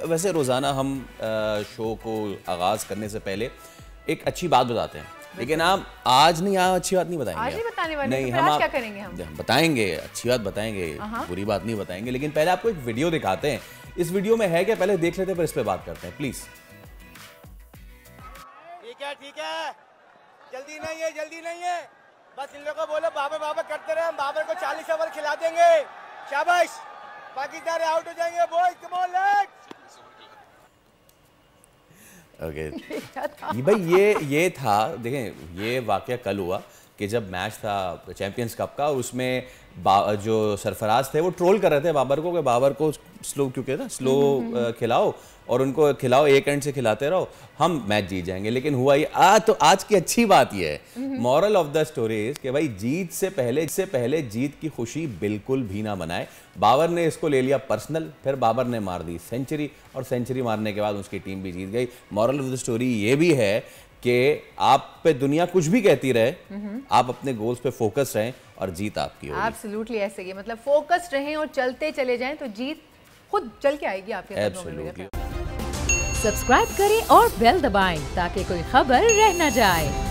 वैसे रोज़ाना हम शो को आगाज़ करने से पहले एक अच्छी बात बताते हैं, लेकिन आप आज अच्छी बात नहीं बताएंगे। आज नहीं बताने वाले, नहीं, तो फिर आज क्या करेंगे हम बताएंगे, अच्छी बात बताएंगे, बुरी बात नहीं बताएंगे, लेकिन पहले आपको एक वीडियो दिखाते हैं। इस वीडियो में है क्या, पहले देख लेते हैं, फिर इस पे बात करते हैं, प्लीज। ठीक है, जल्दी नहीं है, बस इन लोगों को बोलो बाबर बाबर करते रहे, हम बाबर को 40 ओवर खिला देंगे। शाबाश, पाकिस्तान आउट हो जाएंगे boys, come on let's. Okay भाई, ये था, देखें ये वाकया कल हुआ कि जब मैच था चैंपियंस कप का, उसमें जो सरफराज थे वो ट्रोल कर रहे थे बाबर को कि बाबर को स्लो क्यों कहते हैं, स्लो खिलाओ और उनको खिलाओ, एक एंड से खिलाते रहो, हम मैच जीत जाएंगे। लेकिन हुआ ये तो आज की अच्छी बात ये है, moral of the story is कि भाई जीत से पहले जीत की खुशी बिल्कुल भी ना मनाए। बाबर ने इसको ले लिया पर्सनल, फिर बाबर ने मार दी सेंचुरी, और सेंचुरी मारने के बाद उसकी टीम भी जीत गई। मॉरल ऑफ द स्टोरी ये भी है कि आप पे दुनिया कुछ भी कहती रहे, आप अपने गोल्स पे फोकस रहें और जीत आपकी होगी। एब्सोल्युटली ऐसे ही, मतलब फोकस्ड रहें और चलते चले जाएं तो जीत खुद चल के आएगी आपके कदमों में। सब्सक्राइब करें और बेल दबाएं ताकि कोई खबर रह न जाए।